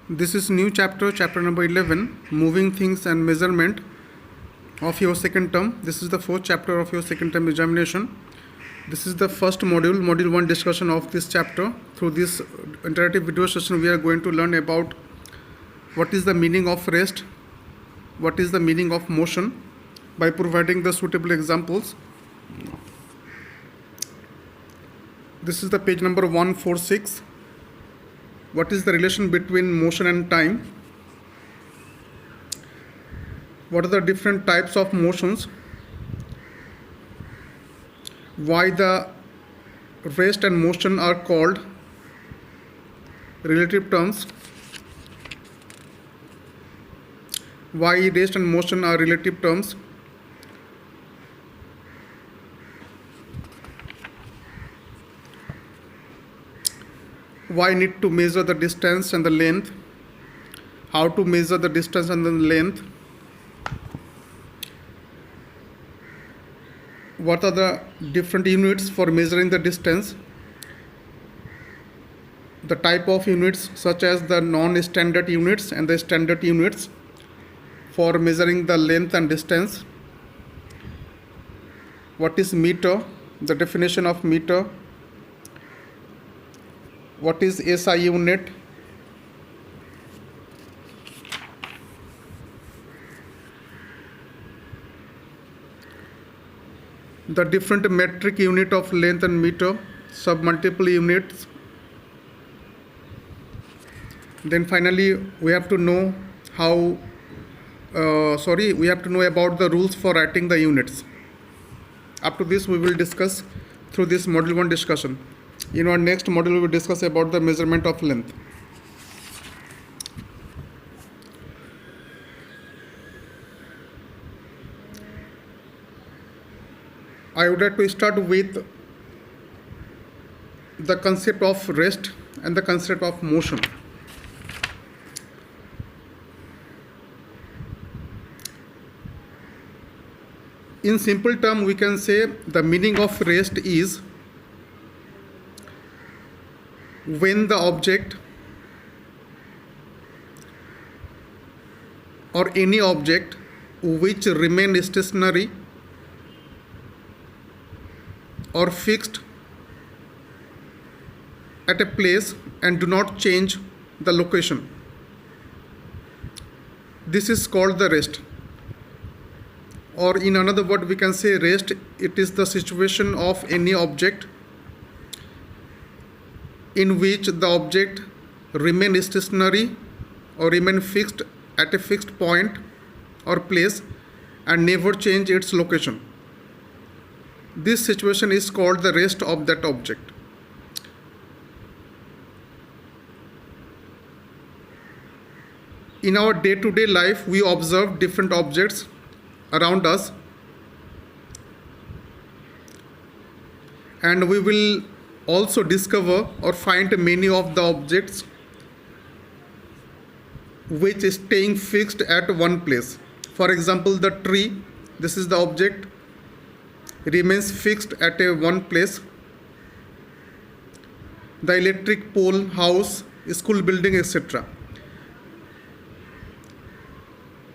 This is new chapter, chapter number 11, moving things and measurement of your second term. This is the fourth chapter of your second term examination. This is the first module, module 1 discussion of this chapter. Through this interactive video session, we are going to learn about what is the meaning of rest, what is the meaning of motion, by providing the suitable examples. This is the page number 146. What is the relation between motion and time? What are the different types of motions? Why the rest and motion are called relative terms? Why rest and motion are relative terms? Why need to measure the distance and the length? How to measure the distance and the length? What are the different units for measuring the distance? The type of units such as the non-standard units and the standard units for measuring the length and distance. What is meter? The definition of meter. What is SI unit? The different metric unit of length and meter, submultiple units. Then finally, we have to know about the rules for writing the units. Up to this, we will discuss through this module 1 discussion. In our next module, we will discuss about the measurement of length. I would like to start with the concept of rest and the concept of motion. In simple term, we can say the meaning of rest is when the object or any object which remain stationary or fixed at a place and do not change the location. This is called the rest. Or in another word, we can say rest, it is the situation of any object in which the object remain stationary or remain fixed at a fixed point or place and never change its location. This situation is called the rest of that object. In our day-to-day life, we observe different objects around us, and we will also discover or find many of the objects which is staying fixed at one place. For example, the tree, this is the object, remains fixed at one place. The electric pole, house, school building, etc.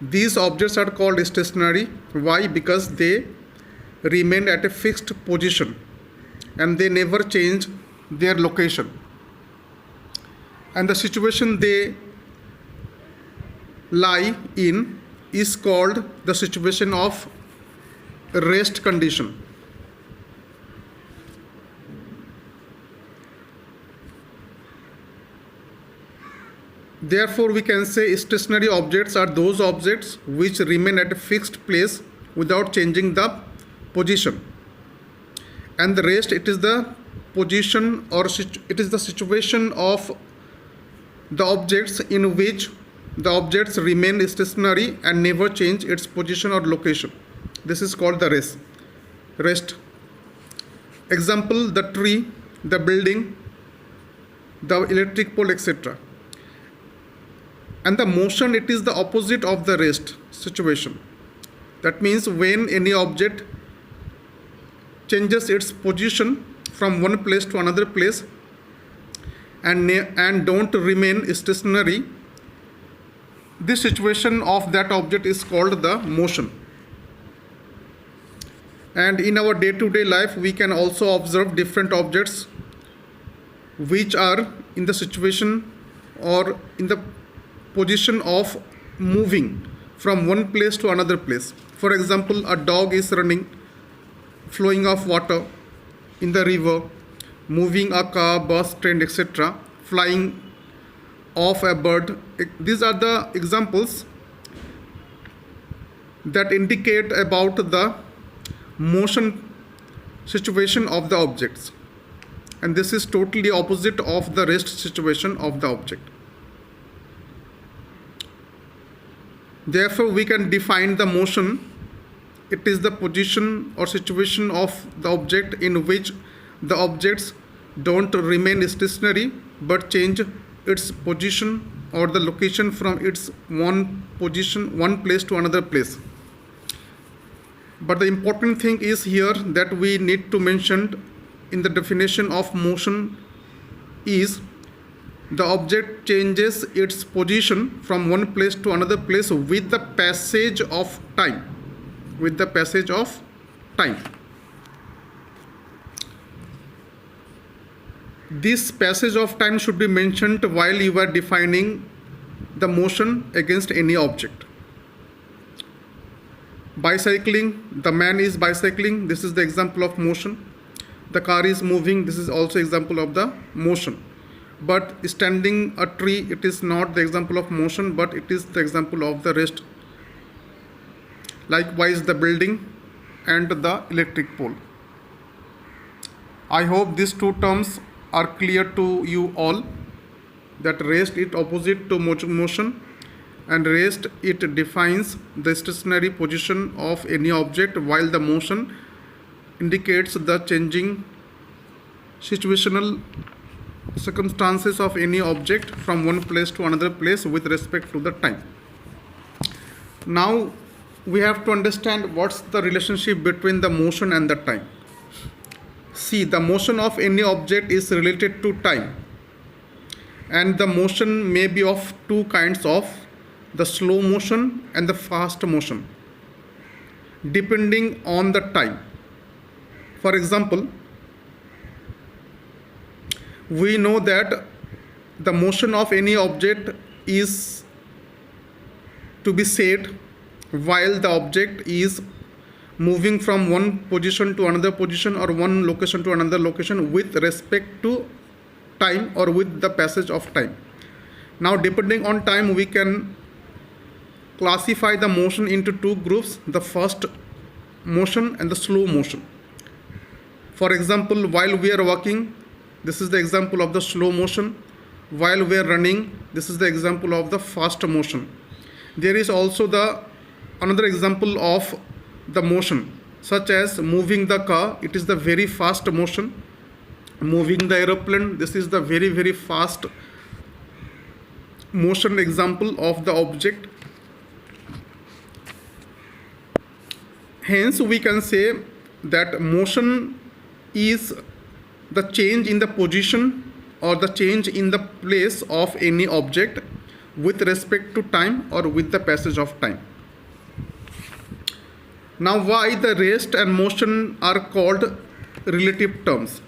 These objects are called stationary. Why? Because they remain at a fixed position and they never change their location. And the situation they lie in is called the situation of rest condition. Therefore, we can say stationary objects are those objects which remain at a fixed place without changing the position. And the rest, it is the position or it is the situation of the objects in which the objects remain stationary and never change its position or location. This is called the rest. Example, the tree, the building, the electric pole, etc. And the motion, it is the opposite of the rest situation. That means when any object changes its position from one place to another place and don't remain stationary this situation of that object is called the motion. And in our day-to-day life, we can also observe different objects which are in the situation or in the position of moving from one place to another place. For example, a dog is running, flowing of water in the river, moving a car, bus, train, etc., flying of a bird. These are the examples that indicate about the motion situation of the objects, and this is totally opposite of the rest situation of the object. Therefore, we can define the motion. It is the position or situation of the object in which the objects don't remain stationary but change its position or the location from its one place to another place. But the important thing is here that we need to mention in the definition of motion is the object changes its position from one place to another place with the passage of time. With the passage of time. This passage of time should be mentioned while you are defining the motion against any object. Bicycling, the man is bicycling, this is the example of motion. The car is moving, this is also example of the motion. But standing a tree, it is not the example of motion, but it is the example of the rest. Likewise, the building and the electric pole. I hope these two terms are clear to you all, that rest is opposite to motion, and rest it defines the stationary position of any object, while the motion indicates the changing situational circumstances of any object from one place to another place with respect to the time. Now we have to understand what's the relationship between the motion and the time. See, the motion of any object is related to time, and the motion may be of two kinds of the slow motion and the fast motion, depending on the time. For example, we know that the motion of any object is to be said while the object is moving from one position to another position or one location to another location with respect to time or with the passage of time. Now, depending on time, we can classify the motion into two groups, the fast motion and the slow motion. For example, while we are walking, this is the example of the slow motion. While we are running, this is the example of the fast motion. There is also another example of the motion, such as moving the car, it is the very fast motion. Moving the aeroplane, this is the very, very fast motion example of the object. Hence, we can say that motion is the change in the position or the change in the place of any object with respect to time or with the passage of time. Now, why the rest and motion are called relative terms?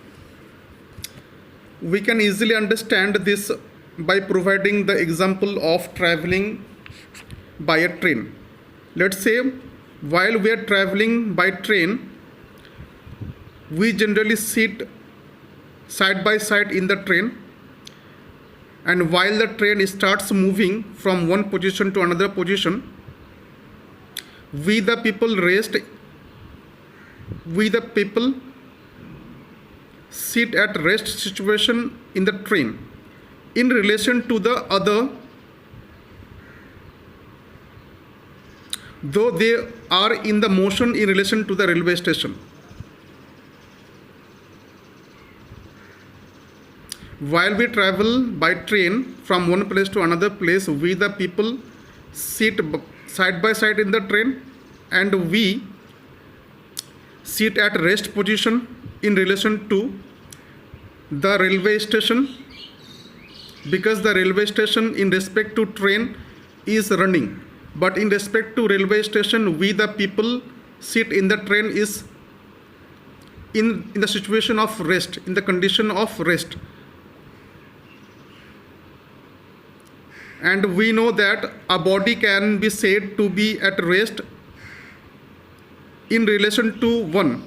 We can easily understand this by providing the example of traveling by a train. Let's say, while we are traveling by train, we generally sit side by side in the train, and while the train starts moving from one position to another position, we the people sit at rest situation in the train in relation to the other, though they are in the motion in relation to the railway station. While we travel by train from one place to another place, we the people sit side by side in the train, and we sit at rest position in relation to the railway station, because the railway station in respect to train is running, but in respect to railway station, we the people sit in the train is in the situation of rest, in the condition of rest. And we know that a body can be said to be at rest in relation to one,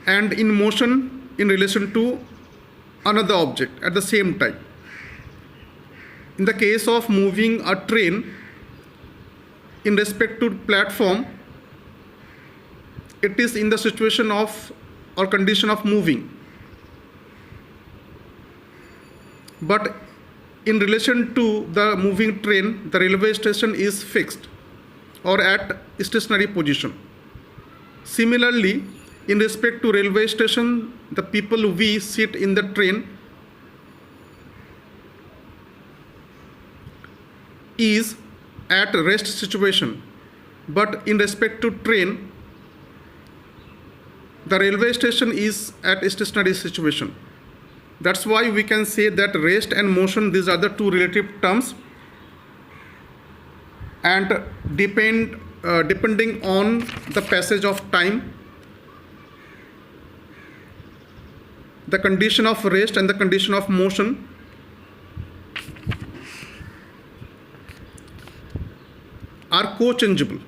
and in motion in relation to another object at the same time. In the case of moving a train, in respect to platform, it is in the situation of or condition of moving. But in relation to the moving train, the railway station is fixed or at stationary position. Similarly, in respect to railway station, the people we sit in the train is at rest situation, but in respect to train, the railway station is at stationary situation. That's why we can say that rest and motion, these are the two relative terms, and depending on the passage of time, the condition of rest and the condition of motion are co-changeable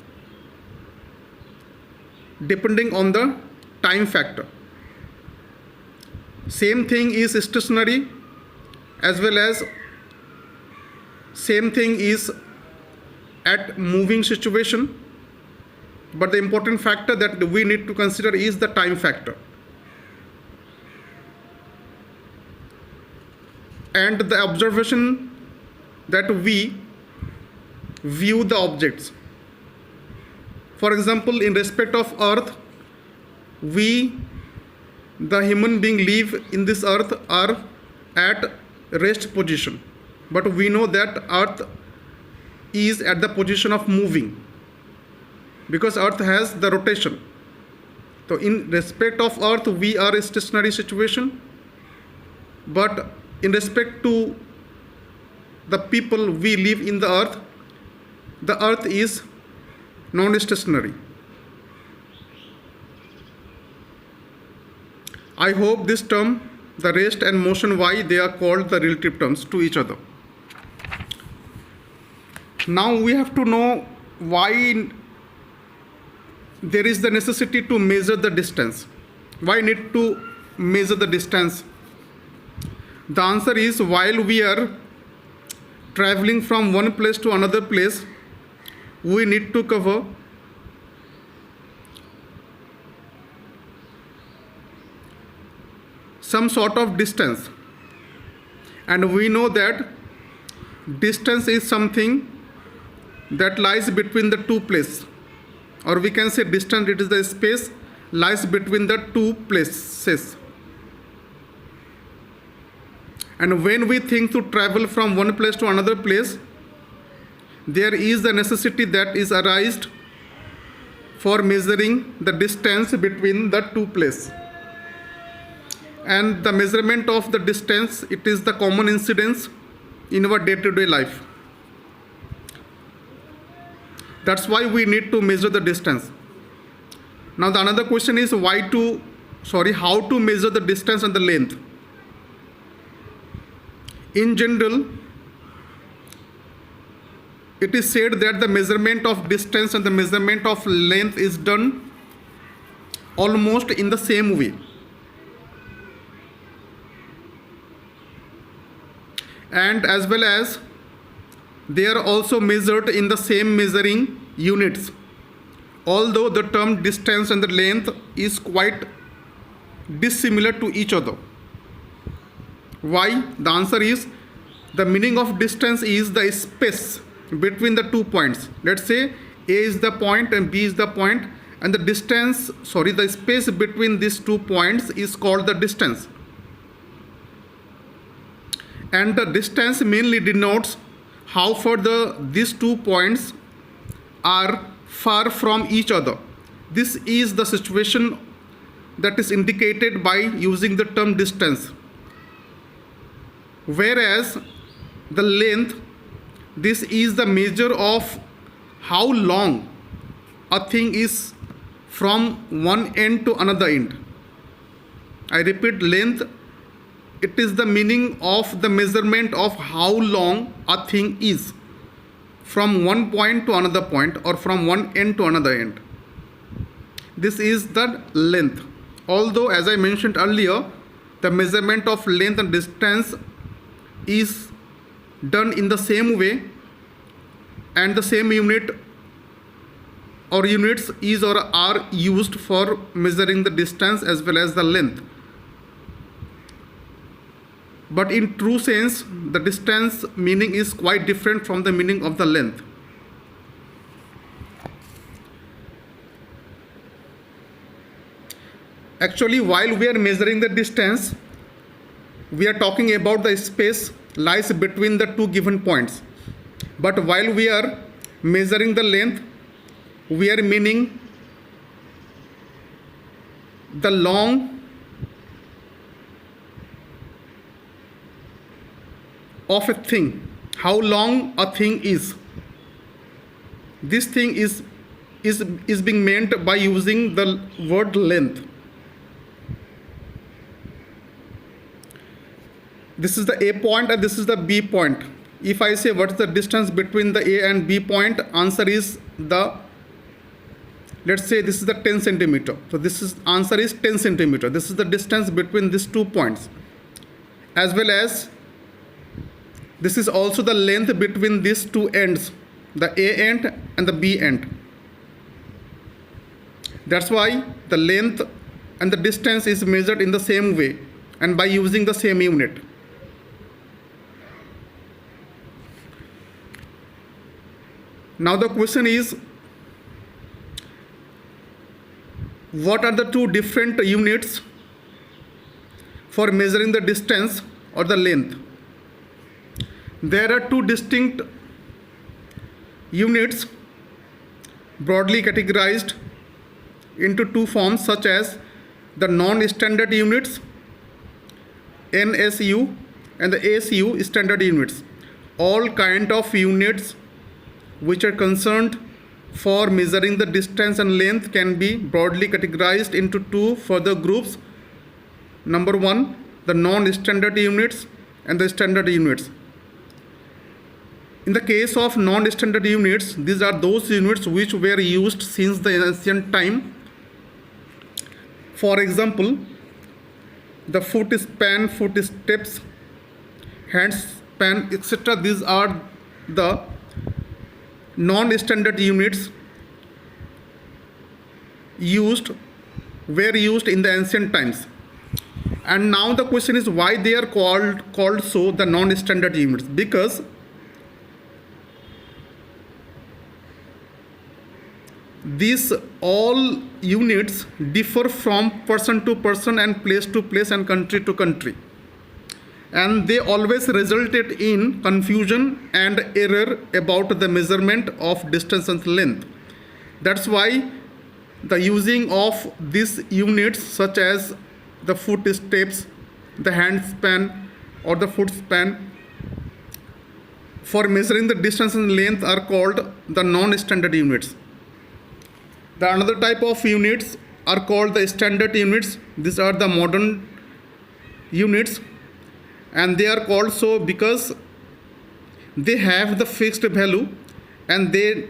depending on the time factor. Same thing is stationary, as well as same thing is at moving situation, but the important factor that we need to consider is the time factor. And the observation that we view the objects. For example, in respect of earth, we, the human being live in this earth, are at rest position, but we know that earth is at the position of moving because earth has the rotation. So in respect of earth, we are in stationary situation, but in respect to the people we live in the earth is non-stationary. I hope this term, the rest and motion, why they are called the relative terms to each other. Now we have to know why there is the necessity to measure the distance. Why need to measure the distance? The answer is, while we are traveling from one place to another place, we need to cover some sort of distance, and we know that distance is something that lies between the two places, or we can say distance, it is the space lies between the two places. And when we think to travel from one place to another place, there is the necessity that is arised for measuring the distance between the two places. And the measurement of the distance, it is the common incidence in our day-to-day life. That's why we need to measure the distance. Now the another question is how to measure the distance and the length. In general, it is said that the measurement of distance and the measurement of length is done almost in the same way. And as well as they are also measured in the same measuring units, although the term distance and the length is quite dissimilar to each other. Why? The answer is, the meaning of distance is the space between the 2 points. Let's say A is the point and B is the point, and the space between these 2 points is called the distance. And the distance mainly denotes how far these 2 points are far from each other. This is the situation that is indicated by using the term distance. Whereas the length This is the measure of how long a thing is from one end to another end. I repeat, length, it is the meaning of the measurement of how long a thing is from one point to another point or from one end to another end. This is the length. Although, as I mentioned earlier, the measurement of length and distance is done in the same way, and the same unit or units is or are used for measuring the distance as well as the length. But in true sense, the distance meaning is quite different from the meaning of the length. Actually, while we are measuring the distance, we are talking about the space lies between the two given points. But while we are measuring the length, we are meaning the long of a thing, how long a thing is. This thing is being meant by using the word length. This is the A point and this is the B point. If I say what is the distance between the A and B point, answer is let's say this is the 10 centimeter. So answer is 10 centimeter. This is the distance between these 2 points. As well as this is also the length between these 2 ends, the A end and the B end. That's why the length and the distance is measured in the same way and by using the same unit. Now the question is, what are the two different units for measuring the distance or the length? There are two distinct units broadly categorized into two forms, such as the non-standard units, NSU, and the ASU, standard units. All kind of units which are concerned for measuring the distance and length can be broadly categorized into two further groups. Number one, the non-standard units and the standard units. In the case of non-standard units, these are those units which were used since the ancient time. For example, the foot span, foot steps, hand span, etc. These are the non-standard units were used in the ancient times. And now the question is why they are called so the non-standard units, because these all units differ from person to person and place to place and country to country, and they always resulted in confusion and error about the measurement of distance and length. That's why the using of these units such as the foot steps, the hand span or the foot span for measuring the distance and length are called the non-standard units. The another type of units are called the standard units. These are the modern units, and they are called so because they have the fixed value and they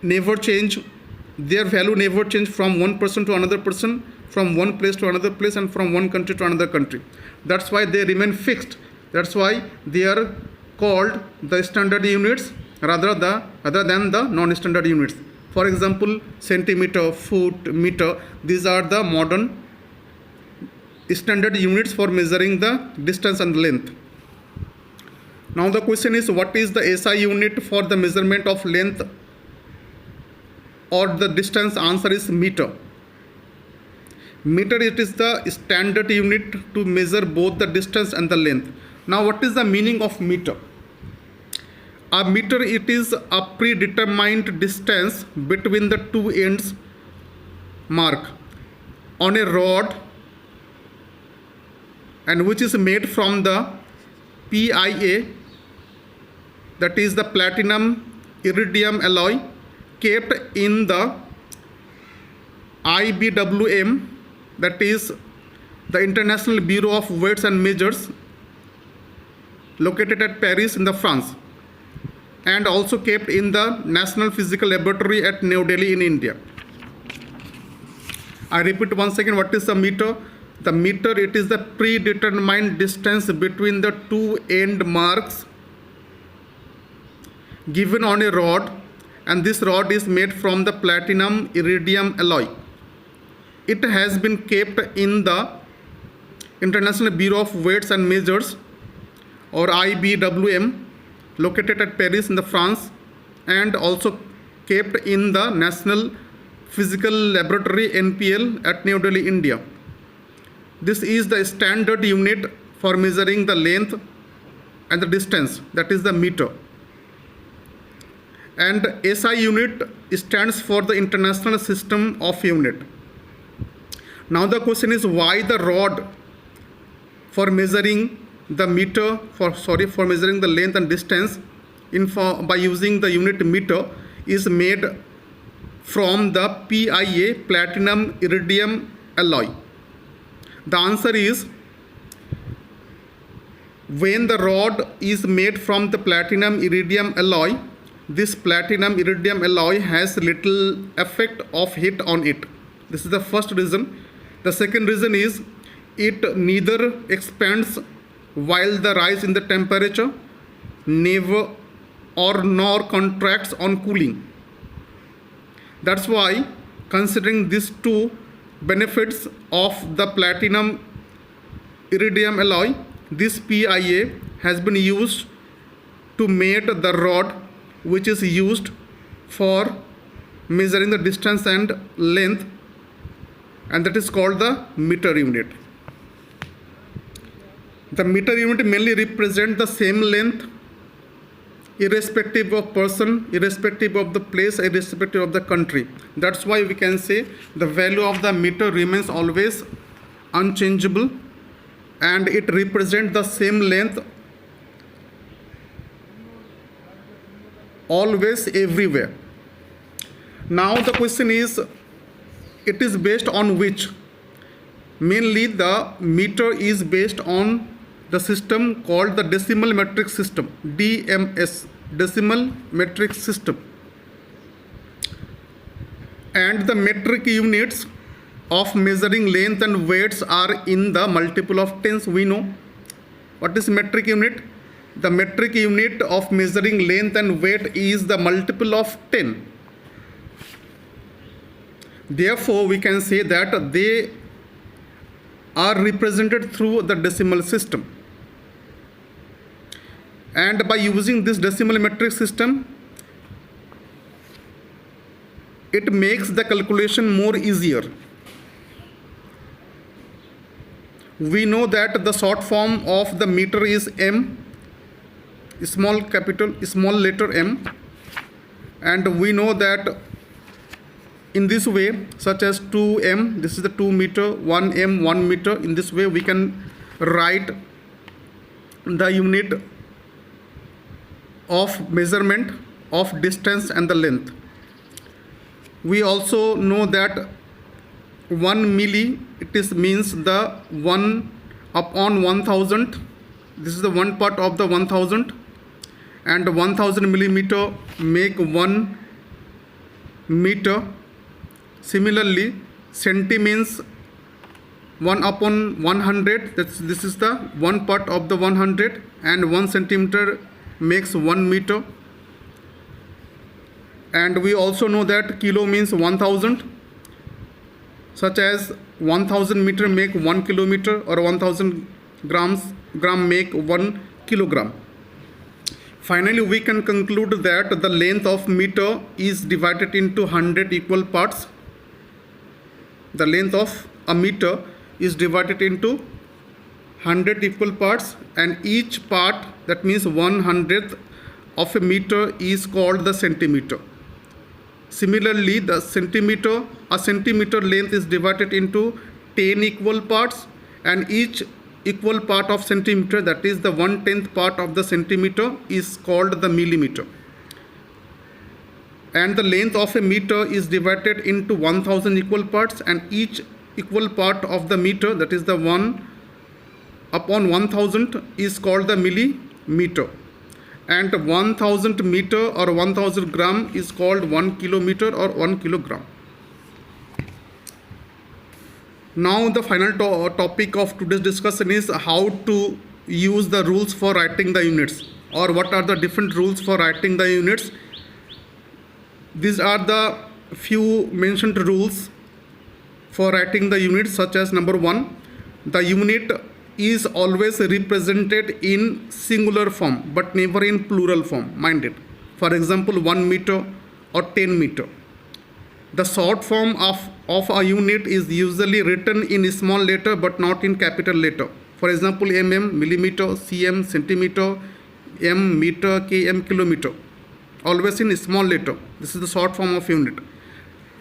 never change. Their value never change from one person to another person, from one place to another place, and from one country to another country. That's why they remain fixed. That's why they are called the standard units rather than the non-standard units. For example, centimeter, foot, meter, these are the modern standard units for measuring the distance and length. Now the question is, what is the SI unit for the measurement of length or the distance? Answer is meter. Meter, it is the standard unit to measure both the distance and the length. Now what is the meaning of meter? A meter, it is a predetermined distance between the two ends mark on a rod, and which is made from the PIA, that is the platinum iridium alloy, kept in the IBWM, that is the International Bureau of Weights and Measures, located at Paris in the France, and also kept in the National Physical Laboratory at New Delhi in India. I repeat once again, what is the meter? The meter, it is the predetermined distance between the two end marks given on a rod, and this rod is made from the platinum iridium alloy. It has been kept in the International Bureau of Weights and Measures, or IBWM, located at Paris in the France, and also kept in the National Physical Laboratory NPL at New Delhi, India. This is the standard unit for measuring the length and the distance, that is the meter. And SI unit stands for the International System of Unit. Now the question is, why the rod for measuring the meter, for measuring the length and distance by using the unit meter is made from the PIA, platinum iridium alloy? The answer is, when the rod is made from the platinum iridium alloy, this platinum iridium alloy has little effect of heat on it. This is the first reason. The second reason is, it neither expands while the rise in the temperature, never nor contracts on cooling. That's why, considering these two benefits of the platinum iridium alloy, this PIA has been used to make the rod which is used for measuring the distance and length, and that is called the meter unit. The meter unit mainly represents the same length irrespective of person, irrespective of the place, irrespective of the country. That's why we can say the value of the meter remains always unchangeable, and it represents the same length always, everywhere. Now the question is, it is based on which? Mainly the meter is based on the system called the decimal metric system, DMS, decimal metric system. And the metric units of measuring length and weights are in the multiple of tens. We know what is metric unit. The metric unit of measuring length and weight is the multiple of 10. Therefore, we can say that they are represented through the decimal system. And by using this decimal metric system, it makes the calculation more easier. We know that the short form of the meter is M, small letter M, and we know that in this way, such as 2M, this is the 2 meter, 1M, 1 meter. In this way, we can write the unit of measurement of distance and the length. We also know that 1 milli, it means the 1 upon 1000. This is the 1 part of the 1000, and 1000 millimeter make 1 meter. Similarly, centi means 1 upon 100. This is the 1 part of the 100, and 1 centimeter makes 1 meter. And we also know that kilo means 1000, such as 1000 meter make 1 kilometer, or 1000 gram make 1 kilogram. Finally, we can conclude that the length of meter is divided into 100 equal parts. The length of a meter is divided into 100 equal parts, and each part, that means 1/100th of a meter, is called the centimeter. Similarly, a centimeter length is divided into 10 equal parts, and each equal part of centimeter, that is the 1/10th part of the centimeter, is called the millimeter. And the length of a meter is divided into 1000 equal parts, and each equal part of the meter, that is the 1/1000, is called the millimeter. And 1000 meter or 1000 gram is called 1 kilometer or 1 kilogram. Now the final topic of today's discussion is how to use the rules for writing the units, or what are the different rules for writing the units. These are the few mentioned rules for writing the units, such as number 1, the unit is always represented in singular form but never in plural form. Mind it. For example, 1 meter or 10 meter. The short form of a unit is usually written in small letter but not in capital letter. For example, mm, millimeter, cm, centimeter, m, meter, km, kilometer. Always in small letter. This is the short form of unit.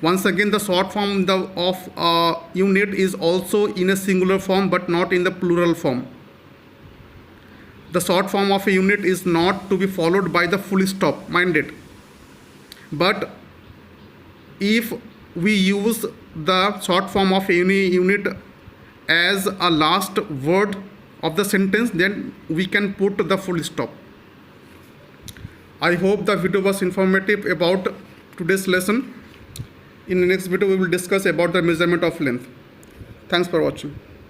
Once again, the short form of unit is also in a singular form but not in the plural form. The short form of a unit is not to be followed by the full stop. Mind it. But if we use the short form of any unit as a last word of the sentence, then we can put the full stop. I hope the video was informative about today's lesson. In the next video, we will discuss about the measurement of length. Thanks for watching.